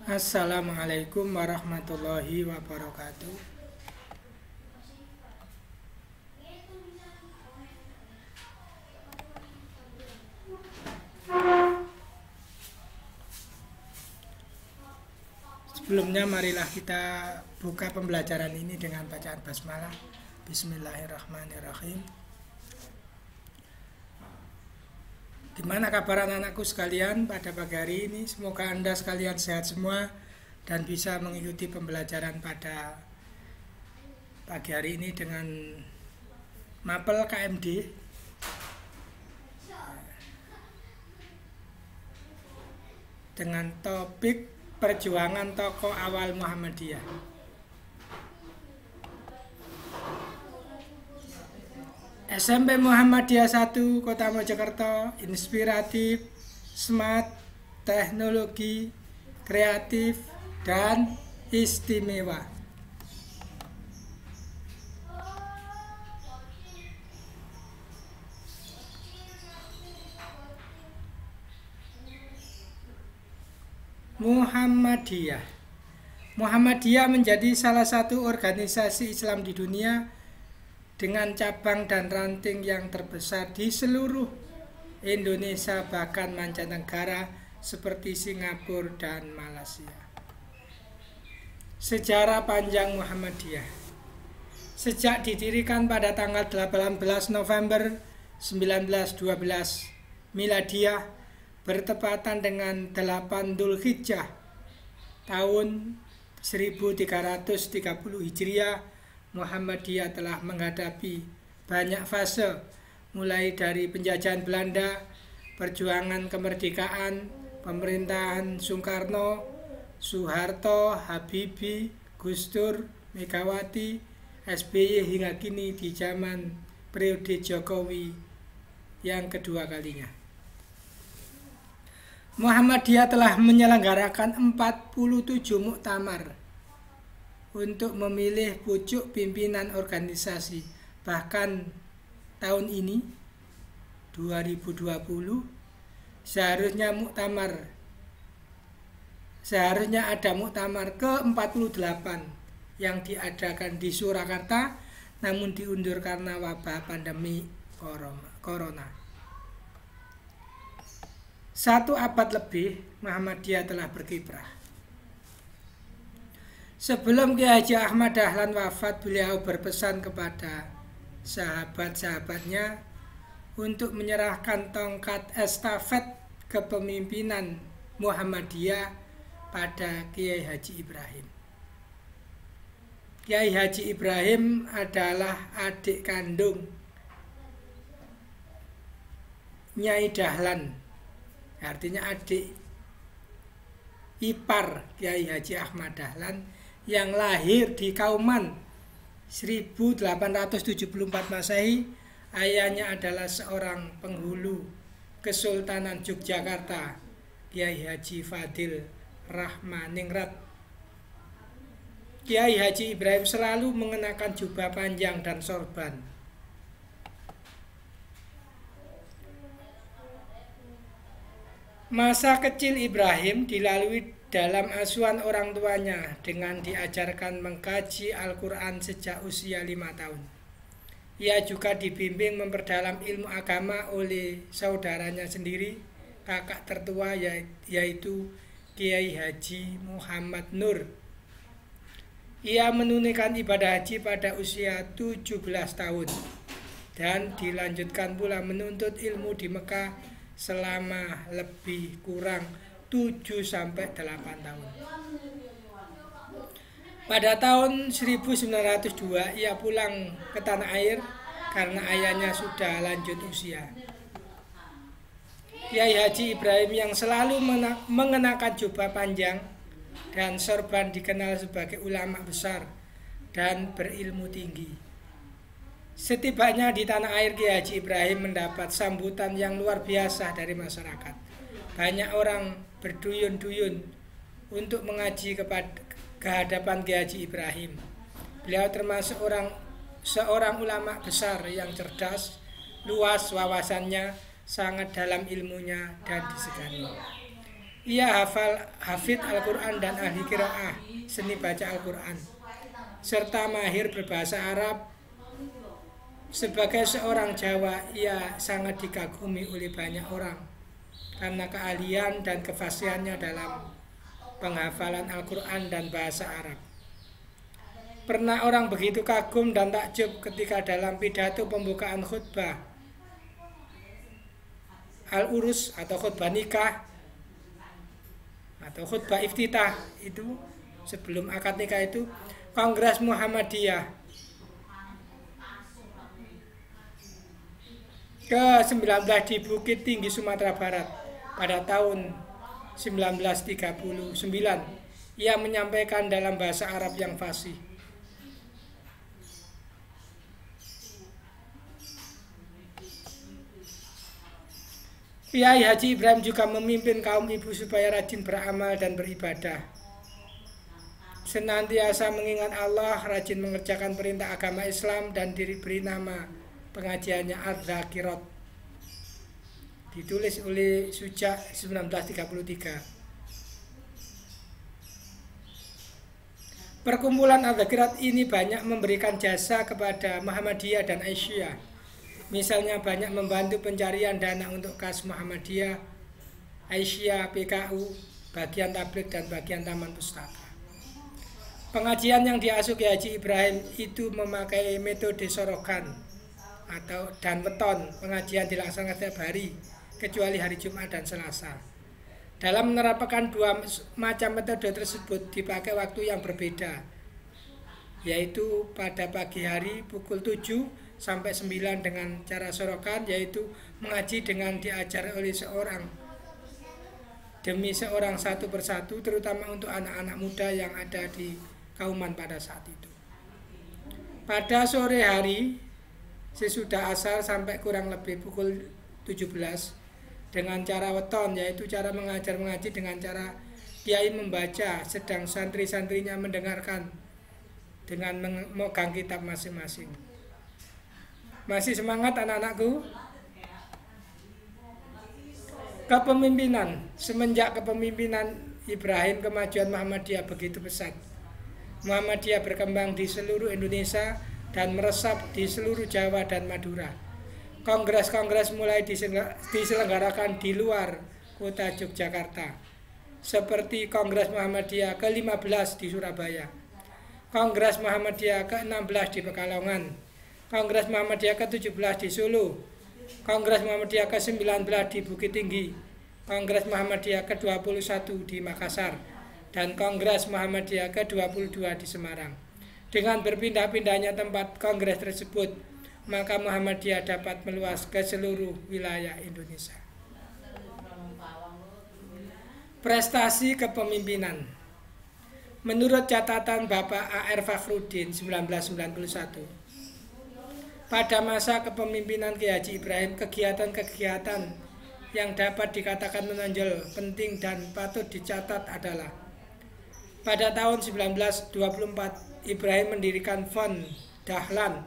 Assalamualaikum warahmatullahi wabarakatuh. Sebelumnya marilah kita buka pembelajaran ini dengan bacaan basmalah. Bismillahirrahmanirrahim. Gimana kabar anak-anakku sekalian pada pagi hari ini? Semoga Anda sekalian sehat semua dan bisa mengikuti pembelajaran pada pagi hari ini dengan mapel KMD dengan topik perjuangan tokoh awal Muhammadiyah. SMP Muhammadiyah 1 Kota Mojokerto, inspiratif, smart, teknologi, kreatif, dan istimewa. Muhammadiyah menjadi salah satu organisasi Islam di dunia dengan cabang dan ranting yang terbesar di seluruh Indonesia bahkan mancanegara seperti Singapura dan Malaysia. Sejarah panjang Muhammadiyah. Sejak didirikan pada tanggal 18 November 1912 Miladiah bertepatan dengan 8 Dzulhijjah tahun 1330 Hijriah, Muhammadiyah telah menghadapi banyak fase, mulai dari penjajahan Belanda, perjuangan kemerdekaan, pemerintahan Soekarno, Soeharto, Habibie, Gus Dur, Megawati, SBY hingga kini di zaman periode Jokowi yang kedua kalinya. Muhammadiyah telah menyelenggarakan 47 muktamar untuk memilih pucuk pimpinan organisasi. Bahkan tahun ini 2020 seharusnya ada muktamar ke-48 yang diadakan di Surakarta, namun diundur karena wabah pandemi corona. 1 abad lebih Muhammadiyah telah berkiprah. Sebelum Kiai Haji Ahmad Dahlan wafat, beliau berpesan kepada sahabat-sahabatnya untuk menyerahkan tongkat estafet kepemimpinan Muhammadiyah pada Kiai Haji Ibrahim. Kiai Haji Ibrahim adalah adik kandung Nyai Dahlan, artinya adik ipar Kiai Haji Ahmad Dahlan yang lahir di Kauman 1874 Masehi. Ayahnya adalah seorang penghulu Kesultanan Yogyakarta, Kiai Haji Fadil Rahmaningrat. Kiai Haji Ibrahim selalu mengenakan jubah panjang dan sorban. Masa kecil Ibrahim dilalui dalam asuhan orang tuanya dengan diajarkan mengkaji Al-Quran sejak usia 5 tahun. Ia juga dibimbing memperdalam ilmu agama oleh saudaranya sendiri, kakak tertua yaitu Kiai Haji Muhammad Nur. Ia menunaikan ibadah haji pada usia 17 tahun dan dilanjutkan pula menuntut ilmu di Mekah selama lebih kurang 7-8 tahun. Pada tahun 1902 ia pulang ke tanah air karena ayahnya sudah lanjut usia. Kiai Haji Ibrahim yang selalu mengenakan jubah panjang dan sorban dikenal sebagai ulama besar dan berilmu tinggi. Setibanya di tanah air, Kiai Haji Ibrahim mendapat sambutan yang luar biasa dari masyarakat. Banyak orang berduyun-duyun untuk mengaji ke hadapan Kiai Haji Ibrahim. Beliau termasuk seorang ulama besar yang cerdas, luas wawasannya, sangat dalam ilmunya dan disegani. Ia hafid Al-Quran dan ahli qiraah, seni baca Al-Quran, serta mahir berbahasa Arab. Sebagai seorang Jawa, ia sangat dikagumi oleh banyak orang karena keahlian dan kefasihannya dalam penghafalan Al-Quran dan bahasa Arab. Pernah orang begitu kagum dan takjub ketika dalam pidato pembukaan khutbah Al-Urus atau khutbah nikah atau khutbah iftitah itu sebelum akad nikah itu Kongres Muhammadiyah ke-19 di Bukit Tinggi Sumatera Barat pada tahun 1939. Ia menyampaikan dalam bahasa Arab yang fasih. Kiai Haji Ibrahim juga memimpin kaum ibu supaya rajin beramal dan beribadah, senantiasa mengingat Allah, rajin mengerjakan perintah agama Islam, dan diberi nama pengajiannya Adz-Dzakirat, ditulis oleh Suja 1933. Perkumpulan Adz-Dzakirat ini banyak memberikan jasa kepada Muhammadiyah dan Aisyah. Misalnya banyak membantu pencarian dana untuk kas Muhammadiyah, Aisyah, PKU, bagian tablik dan bagian taman pustaka. Pengajian yang diasuh Kiai Haji Ibrahim itu memakai metode sorokan dan weton. Pengajian dilaksanakan setiap hari kecuali hari Jumat dan Selasa. Dalam menerapkan dua macam metode tersebut dipakai waktu yang berbeda, yaitu pada pagi hari pukul 7 sampai 9 dengan cara sorokan, yaitu mengaji dengan diajar oleh seorang demi seorang satu persatu, terutama untuk anak-anak muda yang ada di Kauman pada saat itu. Pada sore hari sesudah asar sampai kurang lebih pukul 17 dengan cara weton, yaitu cara mengajar mengaji dengan cara kiai membaca sedang santri-santrinya mendengarkan dengan memegang kitab masing-masing. Masih semangat anak-anakku? Kepemimpinan. Semenjak kepemimpinan Ibrahim, kemajuan Muhammadiyah begitu pesat. Muhammadiyah berkembang di seluruh Indonesia dan meresap di seluruh Jawa dan Madura. Kongres-kongres mulai diselenggarakan di luar kota Yogyakarta, seperti Kongres Muhammadiyah ke-15 di Surabaya, Kongres Muhammadiyah ke-16 di Pekalongan, Kongres Muhammadiyah ke-17 di Solo, Kongres Muhammadiyah ke-19 di Bukit Tinggi, Kongres Muhammadiyah ke-21 di Makassar, dan Kongres Muhammadiyah ke-22 di Semarang. Dengan berpindah-pindahnya tempat kongres tersebut, maka Muhammadiyah dapat meluas ke seluruh wilayah Indonesia. Prestasi kepemimpinan. Menurut catatan Bapak A.R. Fakhruddin 1991, pada masa kepemimpinan Kiai Haji Ibrahim, kegiatan-kegiatan yang dapat dikatakan menonjol, penting dan patut dicatat adalah pada tahun 1924 Ibrahim mendirikan Fond Dahlan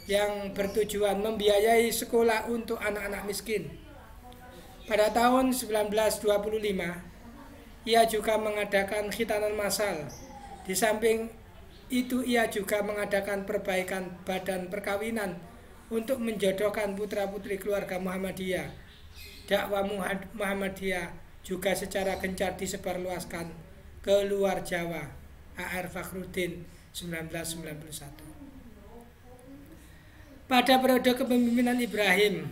yang bertujuan membiayai sekolah untuk anak-anak miskin. Pada tahun 1925 ia juga mengadakan khitanan massal. Di samping itu ia juga mengadakan perbaikan badan perkawinan untuk menjodohkan putra-putri keluarga Muhammadiyah. Dakwah Muhammadiyah juga secara gencar disebarluaskan ke luar Jawa. A.R. Fakhruddin 1991. Pada periode kepemimpinan Ibrahim,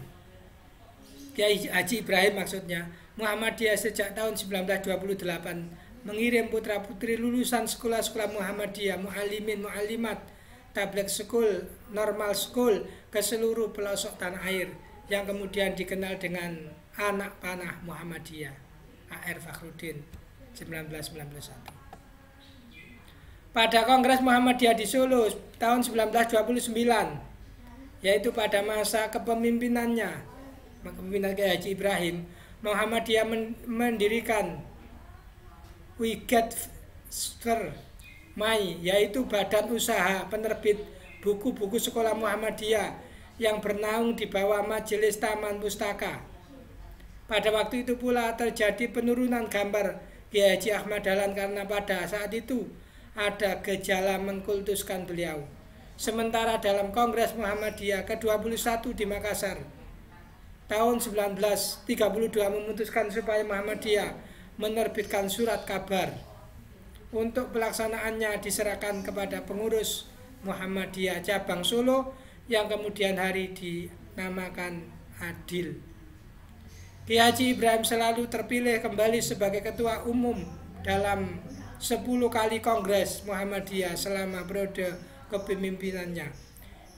Kiai Haji Ibrahim maksudnya, Muhammadiyah sejak tahun 1928 mengirim putra-putri lulusan sekolah-sekolah Muhammadiyah, mu'allimin, mu'allimat, tabligh school, normal school ke seluruh pelosok tanah air yang kemudian dikenal dengan anak panah Muhammadiyah. A.R. Fakhruddin 1991. Pada Kongres Muhammadiyah di Solo tahun 1929, yaitu pada masa kepemimpinannya, kepemimpinan Kiai Haji Ibrahim, Muhammadiyah mendirikan Wigetster Mai, yaitu badan usaha penerbit buku-buku sekolah Muhammadiyah yang bernaung di bawah Majelis Taman Pustaka. Pada waktu itu pula terjadi penurunan gambar Kiai Haji Ahmad Dahlan karena pada saat itu ada gejala mengkultuskan beliau. Sementara dalam Kongres Muhammadiyah ke-21 di Makassar tahun 1932 memutuskan supaya Muhammadiyah menerbitkan surat kabar. Untuk pelaksanaannya diserahkan kepada pengurus Muhammadiyah cabang Solo yang kemudian hari dinamakan Adil. Kiai Haji Ibrahim selalu terpilih kembali sebagai ketua umum dalam 10 kali Kongres Muhammadiyah selama periode kepemimpinannya.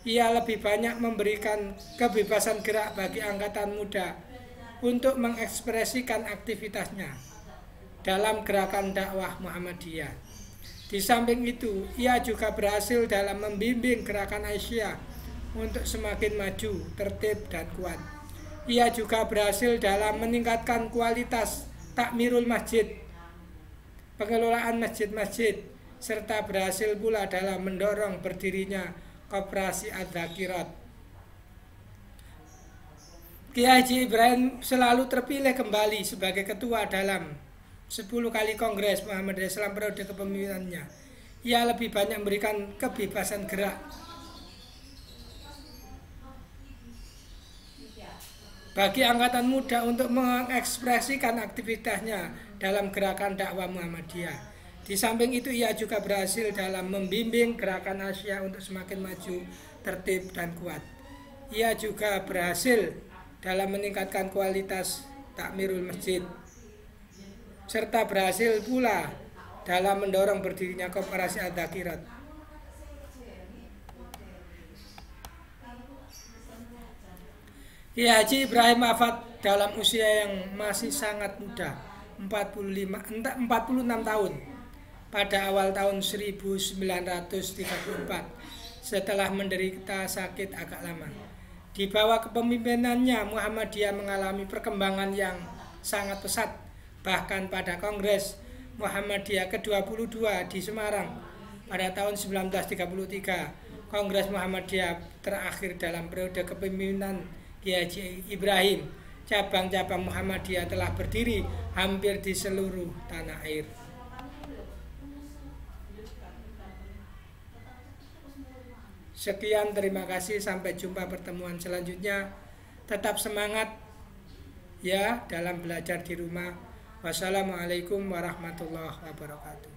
Ia lebih banyak memberikan kebebasan gerak bagi angkatan muda untuk mengekspresikan aktivitasnya dalam gerakan dakwah Muhammadiyah. Di samping itu, ia juga berhasil dalam membimbing gerakan Aisyah untuk semakin maju, tertib, dan kuat. Ia juga berhasil dalam meningkatkan kualitas takmirul masjid, pengelolaan masjid-masjid, serta berhasil pula dalam mendorong berdirinya Koperasi Adz-Dzakirat. Kiai Haji Ibrahim selalu terpilih kembali sebagai ketua dalam 10 kali Kongres Muhammadiyah selama periode kepemimpinannya. Ia lebih banyak memberikan kebebasan gerak bagi angkatan muda untuk mengekspresikan aktivitasnya dalam gerakan dakwah Muhammadiyah. Di samping itu ia juga berhasil dalam membimbing gerakan Asia untuk semakin maju, tertib, dan kuat. Ia juga berhasil dalam meningkatkan kualitas takmirul masjid, serta berhasil pula dalam mendorong berdirinya Koperasi Adz-Dzakirat. Kiai Haji Ibrahim wafat dalam usia yang masih sangat muda, 46 tahun, pada awal tahun 1934 setelah menderita sakit agak lama. Di bawah kepemimpinannya Muhammadiyah mengalami perkembangan yang sangat pesat. Bahkan pada Kongres Muhammadiyah ke-22 di Semarang pada tahun 1933, Kongres Muhammadiyah terakhir dalam periode kepemimpinan Kiai Haji Ibrahim, cabang-cabang Muhammadiyah telah berdiri hampir di seluruh tanah air. Sekian, terima kasih, sampai jumpa pertemuan selanjutnya. Tetap semangat ya dalam belajar di rumah. Wassalamualaikum warahmatullahi wabarakatuh.